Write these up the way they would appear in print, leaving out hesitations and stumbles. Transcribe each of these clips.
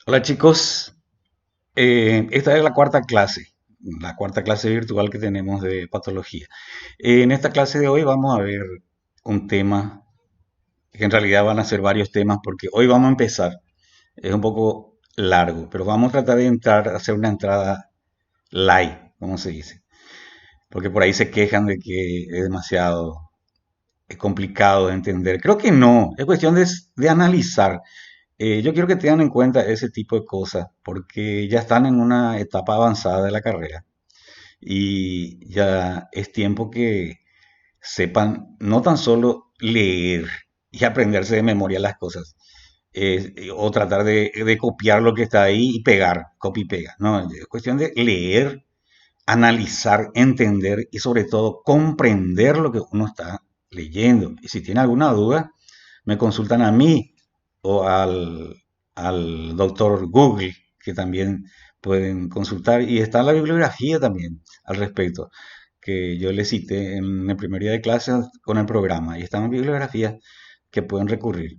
Hola chicos, esta es la cuarta clase virtual que tenemos de patología. En esta clase de hoy vamos a ver un tema, que en realidad van a ser varios temas porque hoy vamos a empezar. Es un poco largo, pero vamos a tratar de entrar, hacer una entrada light, como se dice, porque por ahí se quejan de que es demasiado complicado de entender. Creo que no, es cuestión de analizar. Yo quiero que tengan en cuenta ese tipo de cosas, porque ya están en una etapa avanzada de la carrera y ya es tiempo que sepan no tan solo leer y aprenderse de memoria las cosas, o tratar de copiar lo que está ahí y pegar, copy y pega. No, es cuestión de leer, analizar, entender y sobre todo comprender lo que uno está leyendo. Y si tiene alguna duda, me consultan a mí o al doctor Google, que también pueden consultar. Y está la bibliografía también al respecto, que yo les cité en el primer día de clases con el programa. Y están bibliografías que pueden recurrir.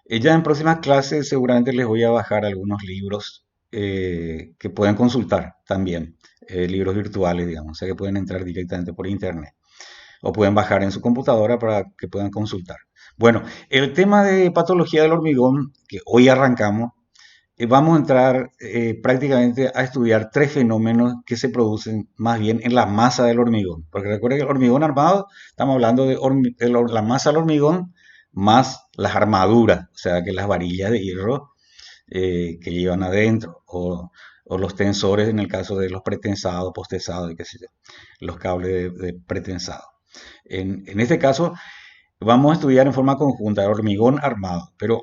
Ya en próximas clases seguramente les voy a bajar algunos libros que pueden consultar también, libros virtuales, digamos, o sea que pueden entrar directamente por internet o pueden bajar en su computadora para que puedan consultar. Bueno, el tema de patología del hormigón, que hoy arrancamos, vamos a entrar prácticamente a estudiar tres fenómenos que se producen más bien en la masa del hormigón. Porque recuerden que el hormigón armado, estamos hablando de la masa del hormigón más las armaduras, o sea que las varillas de hierro que llevan adentro, o los tensores en el caso de los pretensados, postensados y qué sé yo, los cables de pretensado. En este caso, vamos a estudiar en forma conjunta el hormigón armado, pero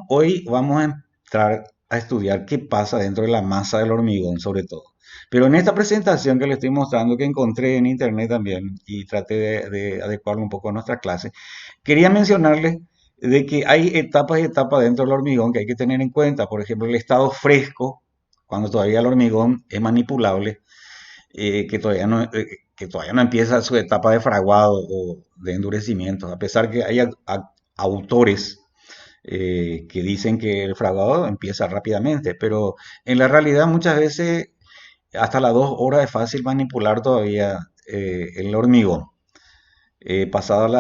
hoy vamos a entrar a estudiar qué pasa dentro de la masa del hormigón, sobre todo. Pero en esta presentación que le estoy mostrando, que encontré en internet también, y traté de adecuarlo un poco a nuestra clase, quería mencionarles de que hay etapas y etapas dentro del hormigón que hay que tener en cuenta. Por ejemplo, el estado fresco, cuando todavía el hormigón es manipulable, que todavía no empieza su etapa de fraguado o de endurecimiento, a pesar que hay autores que dicen que el fraguado empieza rápidamente, pero en la realidad muchas veces hasta las 2 horas es fácil manipular todavía el hormigón. Pasadas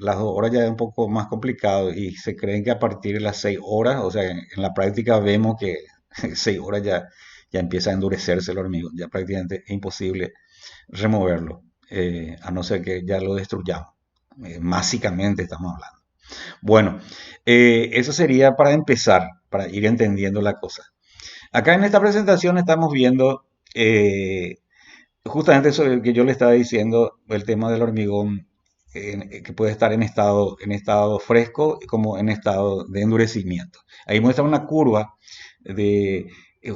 las 2 horas ya es un poco más complicado y se creen que a partir de las 6 horas, o sea, en la práctica vemos que 6 horas ya empieza a endurecerse el hormigón, ya prácticamente es imposible removerlo, a no ser que ya lo destruyamos. Básicamente estamos hablando. Bueno, eso sería para empezar, para ir entendiendo la cosa. Acá en esta presentación estamos viendo justamente eso que yo le estaba diciendo, el tema del hormigón, que puede estar en estado fresco como en estado de endurecimiento. Ahí muestra una curva de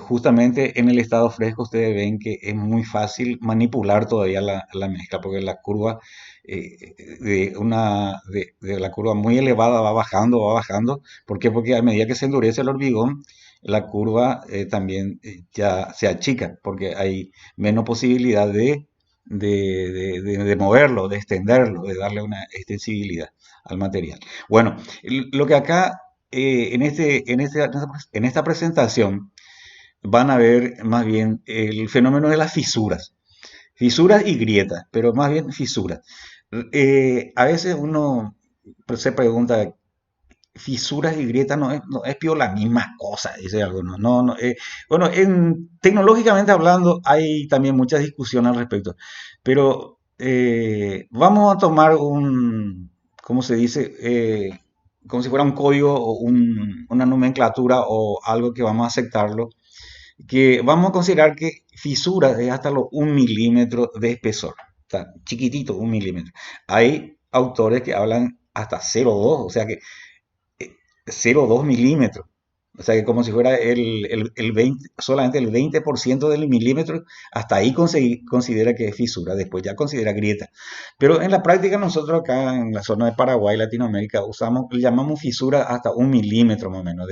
justamente en el estado fresco ustedes ven que es muy fácil manipular todavía la mezcla, porque la curva de la curva muy elevada va bajando, va bajando. ¿Por qué? Porque a medida que se endurece el hormigón, la curva también ya se achica, porque hay menos posibilidad de moverlo, de extenderlo, de darle una extensibilidad al material. Bueno, lo que acá en esta presentación van a ver más bien el fenómeno de las fisuras y grietas, pero más bien fisuras. A veces uno se pregunta, fisuras y grietas no es la misma cosa, dice alguno. No, no, bueno, tecnológicamente hablando hay también muchas discusiones al respecto, pero vamos a tomar ¿cómo se dice? Como si fuera un código o una nomenclatura o algo que vamos a aceptarlo, que vamos a considerar que fisuras es hasta los 1 milímetro de espesor, o sea, chiquitito, 1 milímetro. Hay autores que hablan hasta 0,2, o sea que 0,2 milímetros. O sea que como si fuera el 20, solamente el 20% del milímetro, hasta ahí considera que es fisura, después ya considera grieta. Pero en la práctica nosotros acá en la zona de Paraguay, Latinoamérica, llamamos fisura hasta 1 milímetro más o menos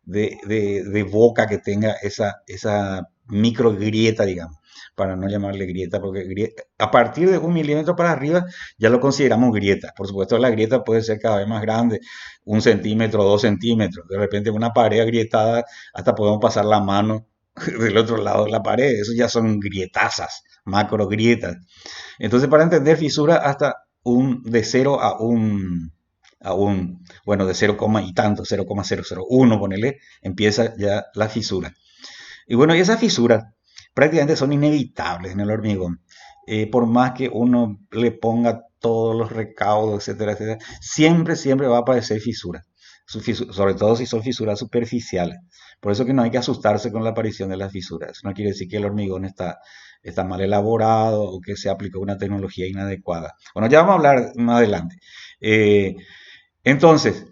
de boca que tenga esa micro grieta, digamos. para no llamarle grieta, porque a partir de 1 milímetro para arriba ya lo consideramos grieta. Por supuesto, la grieta puede ser cada vez más grande, 1 centímetro, 2 centímetros. De repente, una pared agrietada, hasta podemos pasar la mano del otro lado de la pared. Eso ya son grietazas, macro grietas. Entonces, para entender fisura, hasta de 0 bueno, de 0, y tanto, 0,001, ponele, empieza ya la fisura. Y bueno, y esas fisuras prácticamente son inevitables en el hormigón. Por más que uno le ponga todos los recaudos, etcétera, etcétera, siempre va a aparecer fisuras. Sobre todo si son fisuras superficiales. Por eso que no hay que asustarse con la aparición de las fisuras. Eso no quiere decir que el hormigón está mal elaborado o que se aplicó una tecnología inadecuada. Bueno, ya vamos a hablar más adelante. Eh, entonces,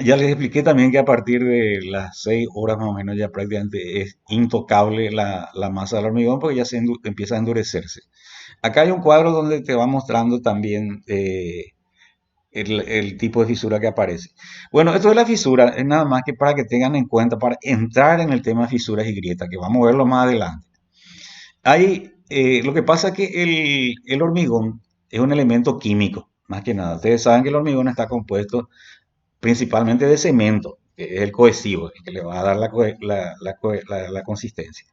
ya les expliqué también que a partir de las 6 horas más o menos ya prácticamente es intocable la masa del hormigón porque ya empieza a endurecerse. Acá hay un cuadro donde te va mostrando también el tipo de fisura que aparece. Bueno, esto de la fisura es nada más que para que tengan en cuenta, para entrar en el tema de fisuras y grietas, que vamos a verlo más adelante. Lo que pasa es que el hormigón es un elemento químico, más que nada. Ustedes saben que el hormigón está compuesto principalmente de cemento, que es el cohesivo, el que le va a dar la consistencia,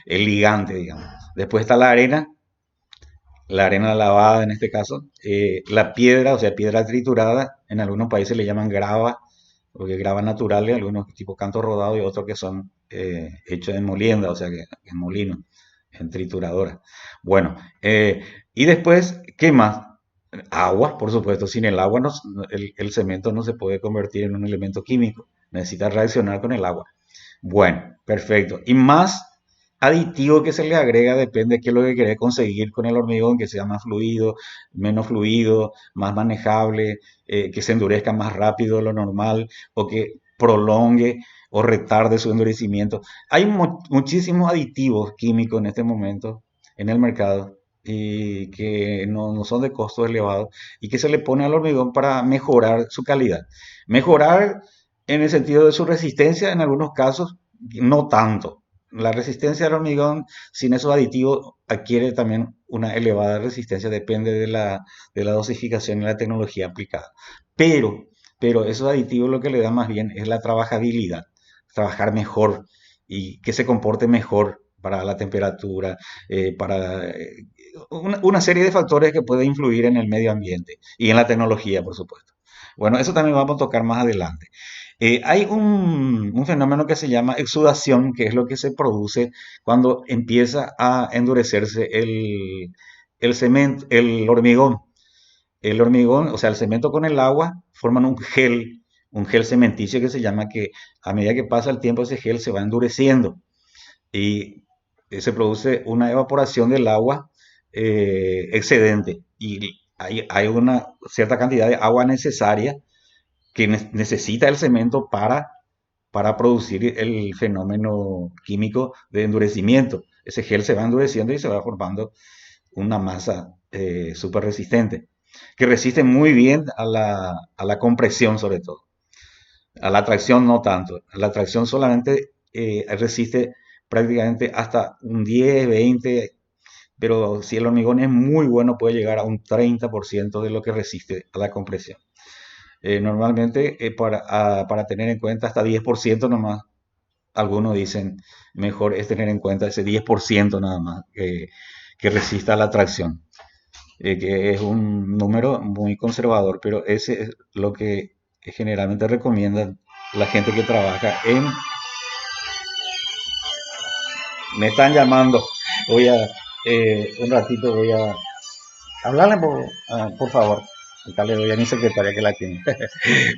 el ligante, digamos. Después está la arena lavada en este caso, la piedra, o sea, piedra triturada, en algunos países le llaman grava, porque grava naturales, algunos tipo canto rodado y otros que son hechos en molienda, o sea, que en molino, en trituradora. Bueno, y después, ¿qué más? Agua, por supuesto, sin el agua el cemento no se puede convertir en un elemento químico, necesita reaccionar con el agua. Bueno, perfecto. Y más aditivo que se le agrega depende de qué es lo que querés conseguir con el hormigón, que sea más fluido, menos fluido, más manejable, que se endurezca más rápido de lo normal o que prolongue o retarde su endurecimiento. Hay muchísimos aditivos químicos en este momento en el mercado y que no son de costo elevado y que se le pone al hormigón para mejorar su calidad. Mejorar en el sentido de su resistencia, en algunos casos, no tanto. La resistencia del hormigón sin esos aditivos adquiere también una elevada resistencia, depende de la dosificación y la tecnología aplicada. Pero, pero esos aditivos lo que le da más bien es la trabajabilidad, trabajar mejor y que se comporte mejor para la temperatura, para una serie de factores que pueden influir en el medio ambiente y en la tecnología, por supuesto. Bueno, eso también vamos a tocar más adelante. Hay un fenómeno que se llama exudación, que es lo que se produce cuando empieza a endurecerse el cemento, el hormigón. El hormigón, o sea, el cemento con el agua forman un gel cementicio que se llama que a medida que pasa el tiempo ese gel se va endureciendo y se produce una evaporación del agua excedente y hay una cierta cantidad de agua necesaria que necesita el cemento para producir el fenómeno químico de endurecimiento. Ese gel se va endureciendo y se va formando una masa súper resistente, que resiste muy bien a la compresión sobre todo. A la tracción no tanto. A la tracción solamente resiste prácticamente hasta un 10, 20, pero si el hormigón es muy bueno puede llegar a un 30% de lo que resiste a la compresión. Normalmente para tener en cuenta hasta 10% nomás, algunos dicen mejor es tener en cuenta ese 10% nada más que resista a la tracción, que es un número muy conservador, pero ese es lo que generalmente recomiendan la gente que trabaja en... Me están llamando, un ratito voy a hablarle por favor. Acá le doy a mi secretaria que la tiene.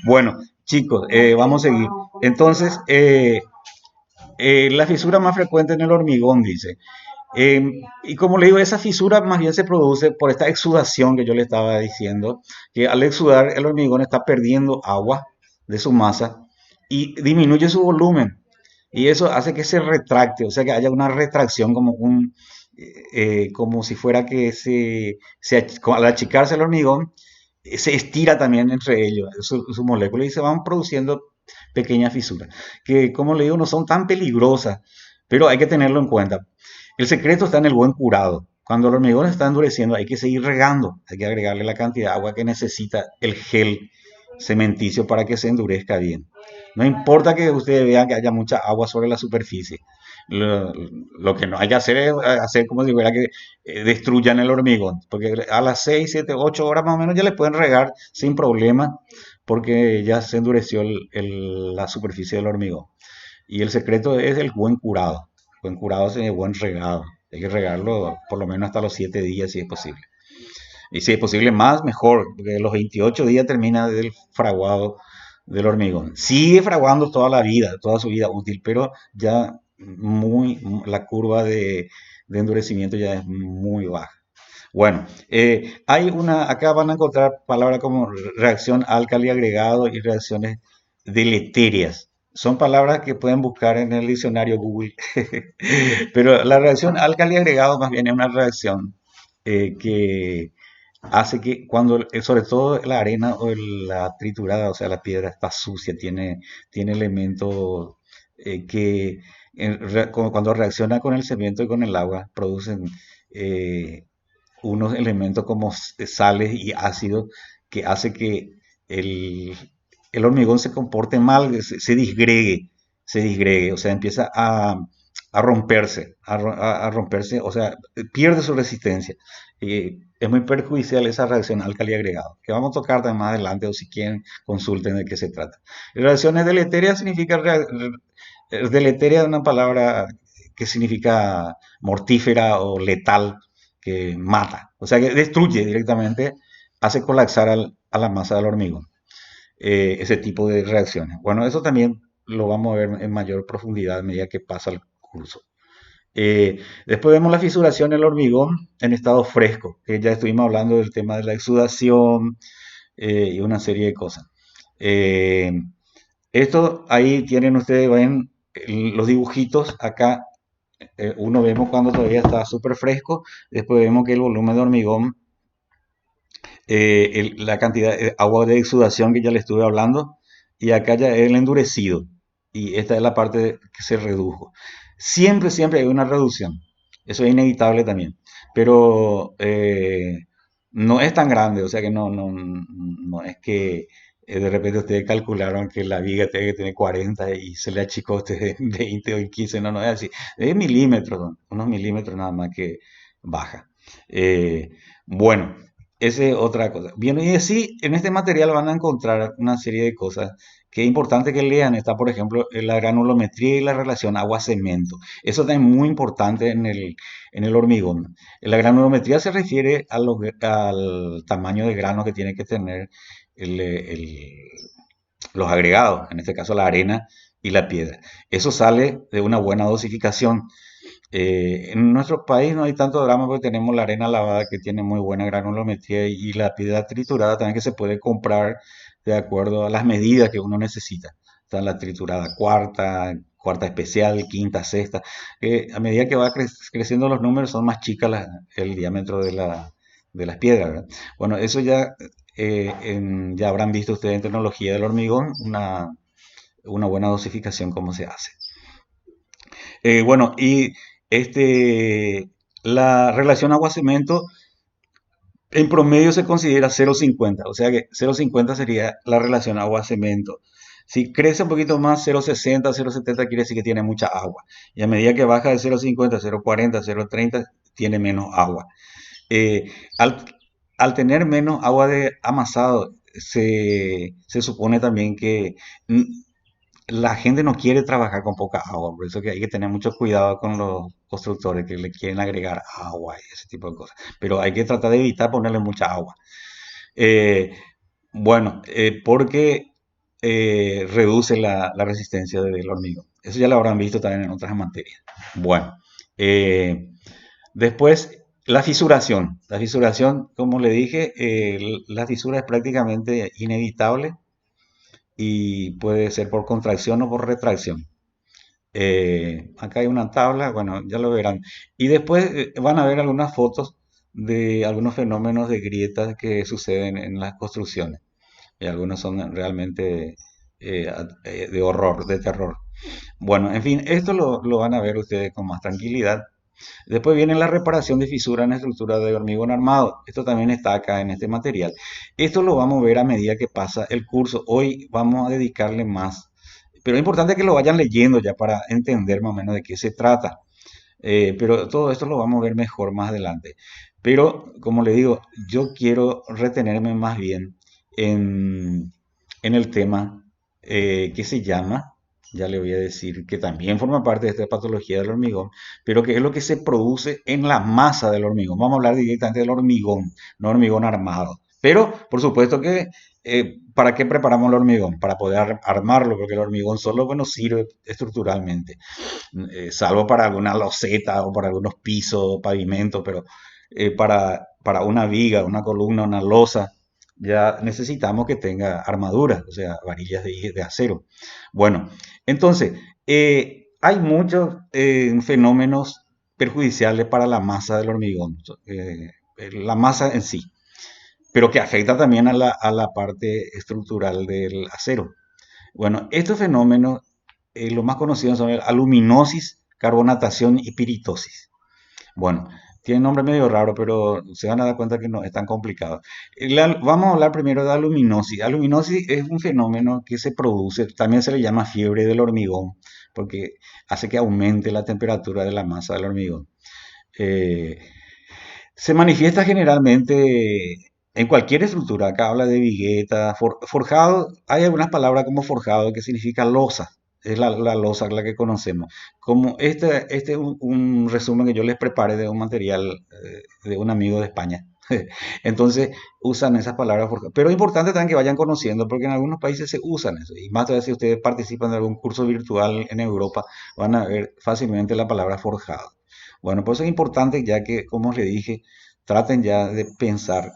Bueno, chicos, vamos a seguir. Entonces, la fisura más frecuente en el hormigón, dice. Y como le digo, esa fisura más bien se produce por esta exudación que yo le estaba diciendo, que al exudar el hormigón está perdiendo agua de su masa y disminuye su volumen. Y eso hace que se retracte, o sea que haya una retracción como si fuera que al achicarse el hormigón, se estira también entre ellos su molécula y se van produciendo pequeñas fisuras, que como le digo no son tan peligrosas, pero hay que tenerlo en cuenta. El secreto está en el buen curado. Cuando el hormigón está endureciendo, hay que seguir regando, hay que agregarle la cantidad de agua que necesita el gel cementicio para que se endurezca bien. No importa que ustedes vean que haya mucha agua sobre la superficie. Lo, lo que no hay que hacer es hacer como si fuera que destruyan el hormigón, porque a las 6, 7, 8 horas más o menos ya le pueden regar sin problema, porque ya se endureció la superficie del hormigón. Y el secreto es el buen curado. Buen curado es el buen regado. Hay que regarlo por lo menos hasta los 7 días si es posible. Y si es posible más, mejor, porque los 28 días termina el fraguado del hormigón. Sigue fraguando toda la vida, toda su vida útil, pero ya la curva de endurecimiento ya es muy baja. Bueno, acá van a encontrar palabras como reacción álcali agregado y reacciones deleterias. Son palabras que pueden buscar en el diccionario Google. Pero la reacción álcali agregado más bien es una reacción que hace que cuando, sobre todo la arena o la triturada, o sea, la piedra está sucia, tiene elementos que cuando reacciona con el cemento y con el agua producen eh, unos elementos como sales y ácidos que hace que el, el hormigón se comporte mal, se disgregue, o sea, empieza a romperse, a romperse, o sea, pierde su resistencia. Es muy perjudicial esa reacción álcali agregado, que vamos a tocar más adelante o si quieren consulten de qué se trata. Reacciones deleterias significa, deleteria es una palabra que significa mortífera o letal, que mata, o sea, que destruye directamente, hace colapsar a la masa del hormigón, ese tipo de reacciones. Bueno, eso también lo vamos a ver en mayor profundidad a medida que pasa el curso. Después vemos la fisuración del hormigón en estado fresco, que ya estuvimos hablando del tema de la exudación y una serie de cosas. Eh, Esto ahí tienen ustedes, ven los dibujitos acá. Uno vemos cuando todavía está súper fresco, después vemos que el volumen de hormigón, la cantidad de agua de exudación que ya le estuve hablando, y acá ya es el endurecido, y esta es la parte que se redujo. Siempre, siempre hay una reducción, eso es inevitable también, pero no es tan grande, o sea que no es que de repente ustedes calcularon que la viga tiene que tener 40 y se le achicó a ustedes 20 o 15, no es así, es milímetros, unos milímetros nada más que baja. Eh, bueno, esa es otra cosa. Bien, y así en este material van a encontrar una serie de cosas que es importante que lean. Está, por ejemplo, la granulometría y la relación agua-cemento. Eso también es muy importante en el hormigón. La granulometría se refiere al tamaño de grano que tiene que tener el, el- los agregados, en este caso la arena y la piedra. Eso sale de una buena dosificación. En nuestro país no hay tanto drama porque tenemos la arena lavada que tiene muy buena granulometría y la piedra triturada también que se puede comprar de acuerdo a las medidas que uno necesita. Está la triturada cuarta, cuarta especial, quinta, sexta. A medida que va creciendo los números son más chicas el diámetro de las piedras, ¿verdad? Bueno, eso ya, ya habrán visto ustedes en tecnología del hormigón una buena dosificación cómo se hace. Bueno, y este, la relación agua-cemento en promedio se considera 0,50, o sea que 0,50 sería la relación agua-cemento. Si crece un poquito más, 0,60, 0,70 quiere decir que tiene mucha agua. Y a medida que baja de 0,50, 0,40, 0,30, tiene menos agua. Eh, al, al tener menos agua de amasado, se supone también que la gente no quiere trabajar con poca agua, por eso que hay que tener mucho cuidado con los constructores que le quieren agregar agua y ese tipo de cosas. Pero hay que tratar de evitar ponerle mucha agua. Eh, bueno, porque reduce la resistencia del hormigón. Eso ya lo habrán visto también en otras materias. Bueno, eh, después la fisuración. La fisuración, como le dije, la fisura es prácticamente inevitable y puede ser por contracción o por retracción. Acá hay una tabla, bueno, ya lo verán. Y después van a ver algunas fotos de algunos fenómenos de grietas que suceden en las construcciones. Y algunos son realmente de horror, de terror. Bueno, en fin, esto lo van a ver ustedes con más tranquilidad. Después viene la reparación de fisuras en la estructura de hormigón armado. Esto también está acá en este material. Esto lo vamos a ver a medida que pasa el curso. Hoy vamos a dedicarle más. Pero es importante que lo vayan leyendo ya para entender más o menos de qué se trata. Pero todo esto lo vamos a ver mejor más adelante. Pero, como le digo, yo quiero retenerme más bien en, en el tema que se llama, ya le voy a decir, que también forma parte de esta patología del hormigón, pero que es lo que se produce en la masa del hormigón. Vamos a hablar directamente del hormigón, no hormigón armado. Pero, por supuesto que, ¿para qué preparamos el hormigón? Para poder armarlo, porque el hormigón solo, bueno, sirve estructuralmente, salvo para alguna loseta o para algunos pisos, pavimentos, pero para una viga, una columna, una losa, ya necesitamos que tenga armadura, o sea, varillas de acero. Bueno, entonces, hay muchos fenómenos perjudiciales para la masa del hormigón, la masa en sí, pero que afecta también a la parte estructural del acero. Bueno, estos fenómenos, los más conocidos son el aluminosis, carbonatación y piritosis. Bueno, tiene nombre medio raro, pero se van a dar cuenta que no es tan complicado. Vamos a hablar primero de aluminosis. Aluminosis es un fenómeno que se produce, también se le llama fiebre del hormigón, porque hace que aumente la temperatura de la masa del hormigón. Eh, Se manifiesta generalmente en cualquier estructura. Acá habla de vigueta, forjado. Hay algunas palabras como forjado que significa losa. Es la losa la que conocemos. Como este es un resumen que yo les preparé de un material de un amigo de España. Entonces usan esas palabras forjadas. Pero es importante también que vayan conociendo porque en algunos países se usan eso. Y más todavía si ustedes participan de algún curso virtual en Europa, van a ver fácilmente la palabra forjado. Bueno, por eso es importante ya que, como le dije, traten ya de pensar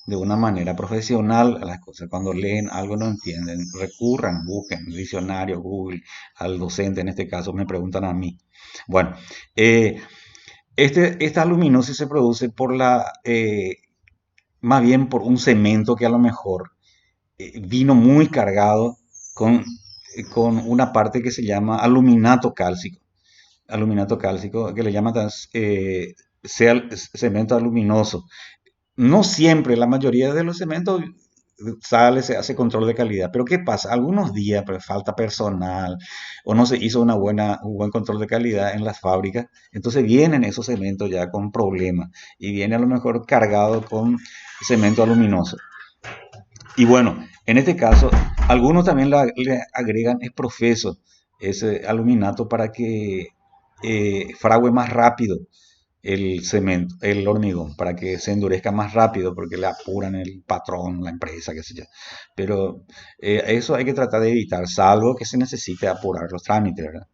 de una manera profesional a las cosas. Cuando leen algo no entienden, recurran, busquen el diccionario, Google, al docente en este caso, me preguntan a mí. Bueno, eh, esta luminosis se produce más bien por un cemento que a lo mejor vino muy cargado con, con una parte que se llama aluminato cálcico, que le llaman cemento aluminoso. No siempre, la mayoría de los cementos sale, se hace control de calidad. Pero ¿qué pasa? Algunos días pues, falta personal o no se hizo un buen control de calidad en las fábricas. Entonces vienen esos cementos ya con problemas y viene a lo mejor cargado con cemento aluminoso. Y bueno, en este caso, algunos también le agregan esprofeso, ese aluminato, para que frague más rápido el cemento, el hormigón, para que se endurezca más rápido, porque le apuran el patrón, la empresa, qué sé yo. Pero eso hay que tratar de evitar, salvo que se necesite apurar los trámites, ¿verdad?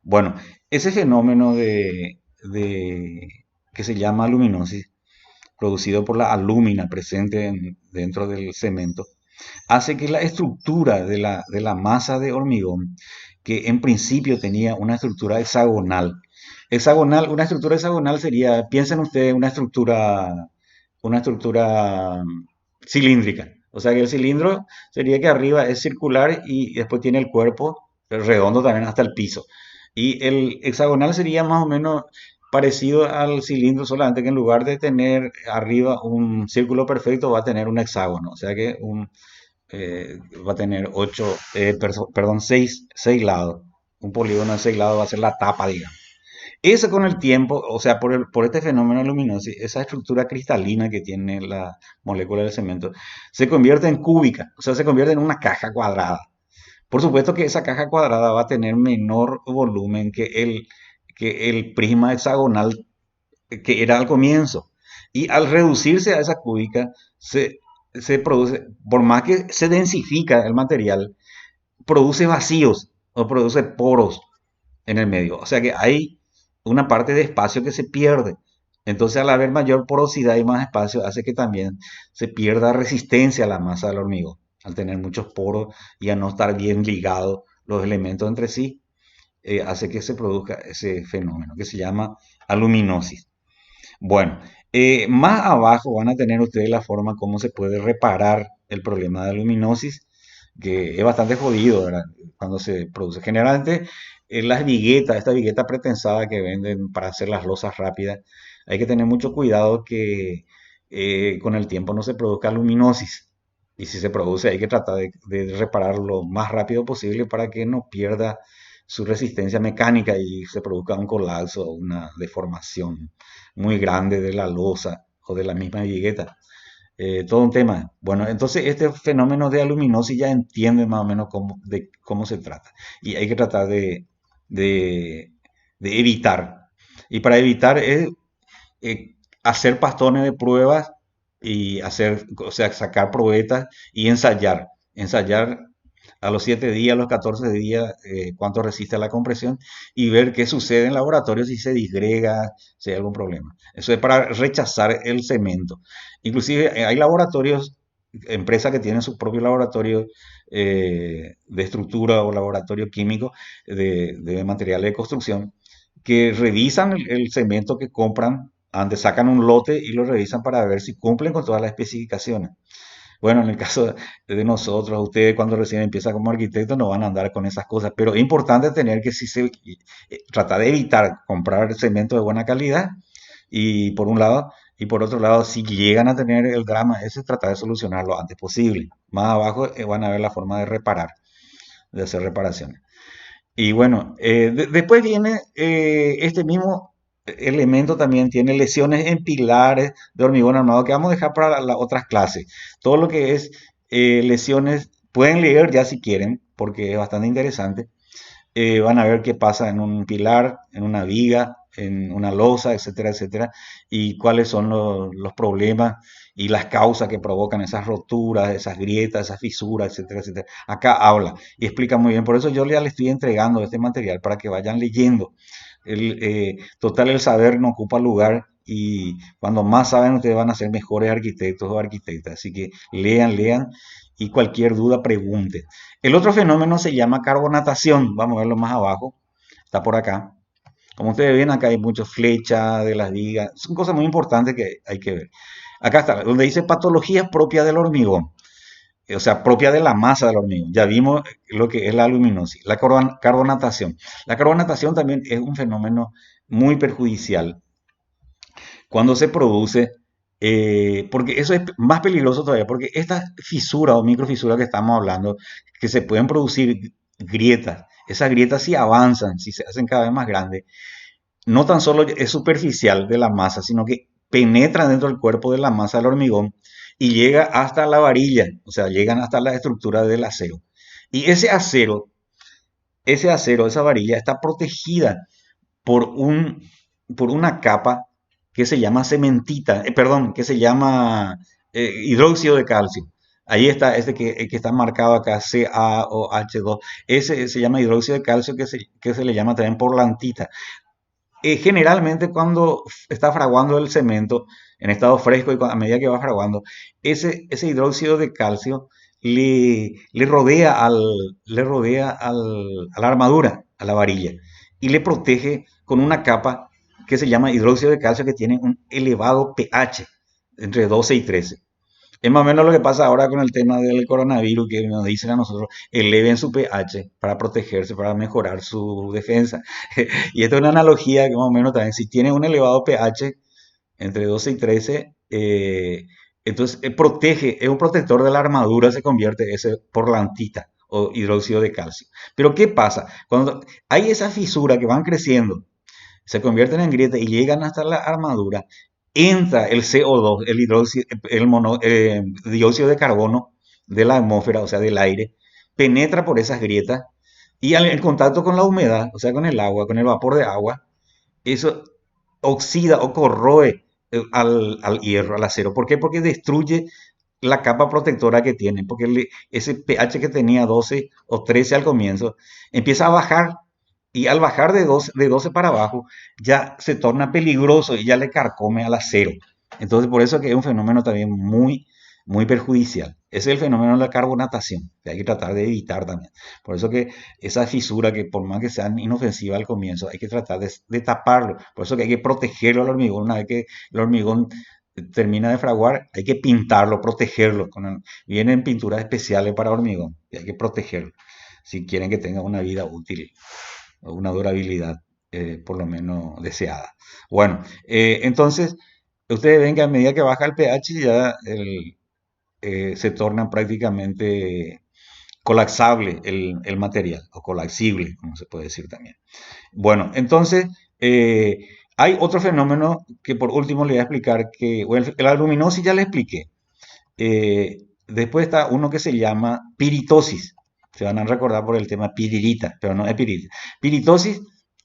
Bueno, ese fenómeno que se llama aluminosis, producido por la alúmina presente dentro del cemento, hace que la estructura de la masa de hormigón, que en principio tenía una estructura una estructura hexagonal sería, piensen ustedes, una estructura cilíndrica. O sea que el cilindro sería que arriba es circular y después tiene el cuerpo redondo también hasta el piso. Y el hexagonal sería más o menos parecido al cilindro, solamente que en lugar de tener arriba un círculo perfecto, va a tener un hexágono. O sea que va a tener perdón, seis lados. Un polígono de 6 lados va a ser la tapa, digamos. Eso con el tiempo, o sea, por este fenómeno luminoso, esa estructura cristalina que tiene la molécula del cemento, se convierte en cúbica, o sea, se convierte en una caja cuadrada. Por supuesto que esa caja cuadrada va a tener menor volumen que el prisma hexagonal que era al comienzo. Y al reducirse a esa cúbica, se produce, por más que se densifica el material, produce vacíos o produce poros en el medio. O sea que hay una parte de espacio que se pierde. Entonces, al haber mayor porosidad y más espacio, hace que también se pierda resistencia a la masa del hormigón. Al tener muchos poros y a no estar bien ligados los elementos entre sí, hace que se produzca ese fenómeno que se llama aluminosis. Bueno, más abajo van a tener ustedes la forma como se puede reparar el problema de aluminosis, que es bastante jodido, ¿verdad? Cuando se produce. Generalmente las viguetas, esta vigueta pretensada que venden para hacer las losas rápidas, hay que tener mucho cuidado que con el tiempo no se produzca luminosis. Y si se produce, hay que tratar de reparar lo más rápido posible para que no pierda su resistencia mecánica y se produzca un colapso o una deformación muy grande de la losa o de la misma vigueta. Todo un tema. Bueno, entonces este fenómeno de aluminosis ya entiende más o menos de cómo se trata. Y hay que tratar de, de evitar. Y para evitar es hacer pastones de pruebas y hacer, o sea, sacar probetas y ensayar. Ensayar a los 7 días, a los 14 días, cuánto resiste la compresión y ver qué sucede en el laboratorio, si se disgrega, si hay algún problema. Eso es para rechazar el cemento. Inclusive hay laboratorios, empresas que tienen su propio laboratorio de estructura o laboratorio químico de materiales de construcción que revisan el cemento que compran, antes sacan un lote y lo revisan para ver si cumplen con todas las especificaciones. Bueno, en el caso de nosotros, ustedes cuando recién empiezan como arquitectos no van a andar con esas cosas, pero es importante tener que si se tratar de evitar comprar cemento de buena calidad y por un lado, y por otro lado, si llegan a tener el drama ese, tratar de solucionarlo lo antes posible. Más abajo van a ver la forma de reparar, de hacer reparaciones. Y bueno, después viene este mismo elemento también tiene lesiones en pilares de hormigón armado que vamos a dejar para las otras clases. Todo lo que es lesiones, pueden leer ya si quieren, porque es bastante interesante. Van a ver qué pasa en un pilar, en una viga, en una losa, etcétera, etcétera, y cuáles son los problemas y las causas que provocan esas roturas, esas grietas, esas fisuras, etcétera, etcétera. Acá habla y explica muy bien. Por eso yo ya le estoy entregando este material para que vayan leyendo. Total, el saber no ocupa lugar y cuando más saben ustedes van a ser mejores arquitectos o arquitectas. Así que lean, lean y cualquier duda pregunten. El otro fenómeno se llama carbonatación. Vamos a verlo más abajo. Está por acá. Como ustedes ven, acá hay muchas flechas de las vigas. Son cosas muy importantes que hay que ver. Acá está, donde dice patologías propias del hormigón. O sea, propia de la masa del hormigón. Ya vimos lo que es la aluminosis. La carbonatación. La carbonatación también es un fenómeno muy perjudicial cuando se produce, porque eso es más peligroso todavía, porque estas fisuras o microfisuras que estamos hablando, que se pueden producir grietas, esas grietas si avanzan, si se hacen cada vez más grandes, no tan solo es superficial de la masa, sino que penetra dentro del cuerpo de la masa del hormigón y llega hasta la varilla, o sea, llegan hasta la estructura del acero. Y ese acero, esa varilla está protegida por por una capa que se llama cementita, perdón, que se llama hidróxido de calcio. Ahí está este que está marcado acá, CaOH2. Ese se llama hidróxido de calcio que se le llama también porlantita. Generalmente cuando está fraguando el cemento en estado fresco y a medida que va fraguando, ese hidróxido de calcio le rodea a la armadura, a la varilla, y le protege con una capa que se llama hidróxido de calcio que tiene un elevado pH entre 12 y 13. Es más o menos lo que pasa ahora con el tema del coronavirus, que nos dicen a nosotros, eleven su pH para protegerse, para mejorar su defensa. Y esto es una analogía que más o menos también, si tiene un elevado pH entre 12 y 13, entonces protege, es un protector de la armadura, se convierte ese porlantita o hidróxido de calcio. Pero ¿qué pasa? Cuando hay esa fisura que van creciendo, se convierten en grietas y llegan hasta la armadura, entra el CO2, el hidróxido, dióxido de carbono de la atmósfera, o sea, del aire, penetra por esas grietas y en contacto con la humedad, o sea, con el agua, con el vapor de agua, eso oxida o corroe al hierro, al acero. ¿Por qué? Porque destruye la capa protectora que tiene, porque ese pH que tenía 12 o 13 al comienzo empieza a bajar y al bajar de 12 para abajo ya se torna peligroso y ya le carcome al acero. Entonces por eso que es un fenómeno también muy perjudicial. Ese es el fenómeno de la carbonatación, que hay que tratar de evitar también. Por eso que esa fisura, que por más que sean inofensivas al comienzo, hay que tratar de taparlo. Por eso que hay que protegerlo al hormigón. Una vez que el hormigón termina de fraguar, hay que pintarlo, protegerlo. Vienen pinturas especiales para hormigón y hay que protegerlo si quieren que tenga una vida útil. una durabilidad por lo menos deseada. Bueno, entonces ustedes ven que a medida que baja el pH ya se torna prácticamente colapsable el material, o colapsible, como se puede decir también. Bueno, entonces hay otro fenómeno que por último le voy a explicar, que bueno, la aluminosis ya le expliqué. Después está uno que se llama piritosis. Se van a recordar por el tema piririta, pero no es pirita. Piritosis,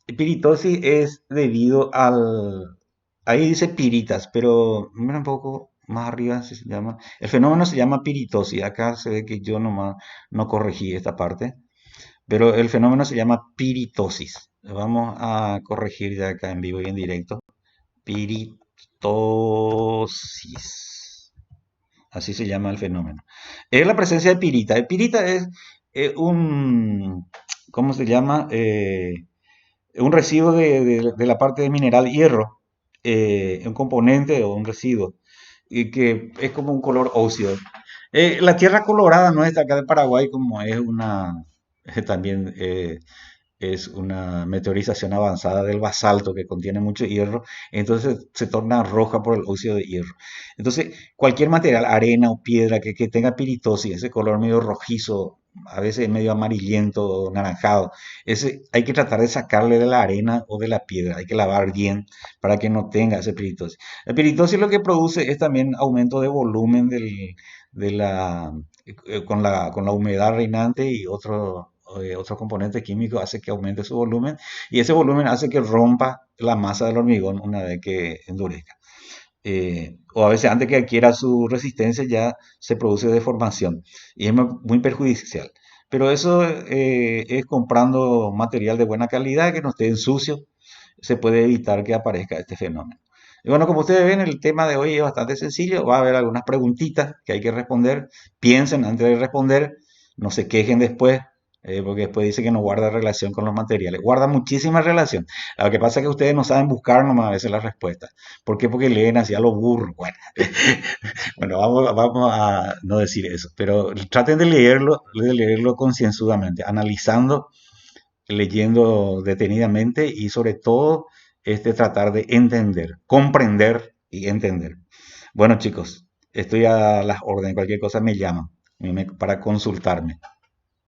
piritosis es debido al... Ahí dice piritas, pero mira un poco más arriba se llama... El fenómeno se llama piritosis. Acá se ve que yo nomás no corregí esta parte, pero el fenómeno se llama piritosis. Vamos a corregir ya acá en vivo y en directo. Piritosis. Así se llama el fenómeno. Es la presencia de pirita. El pirita es un, ¿cómo se llama? Un residuo de la parte de mineral hierro, un componente o un residuo, y que es como un color óxido. La tierra colorada no es de acá de Paraguay, como es una, también es una meteorización avanzada del basalto que contiene mucho hierro, entonces se torna roja por el óxido de hierro. Entonces, cualquier material, arena o piedra que tenga piritosis, ese color medio rojizo, a veces medio amarillento o naranjado, ese hay que tratar de sacarle de la arena o de la piedra, hay que lavar bien para que no tenga ese piritosis. El piritosis lo que produce es también aumento de volumen de la, con la humedad reinante y otro componente químico hace que aumente su volumen y ese volumen hace que rompa la masa del hormigón una vez que endurezca. O a veces antes que adquiera su resistencia ya se produce deformación y es muy perjudicial. Pero eso es comprando material de buena calidad que no esté en sucio, se puede evitar que aparezca este fenómeno. Y bueno, como ustedes ven, el tema de hoy es bastante sencillo. Va a haber algunas preguntitas que hay que responder. Piensen antes de responder, no se quejen después, porque después dice que no guarda relación con los materiales. Guarda muchísima relación. Lo que pasa es que ustedes no saben buscar nomás a veces las respuestas. ¿Por qué? Porque leen así a los burros. Bueno, bueno, vamos a no decir eso, pero traten de leerlo concienzudamente, analizando, leyendo detenidamente y sobre todo tratar de entender, comprender y entender. Bueno chicos, estoy a las órdenes, cualquier cosa me llaman para consultarme.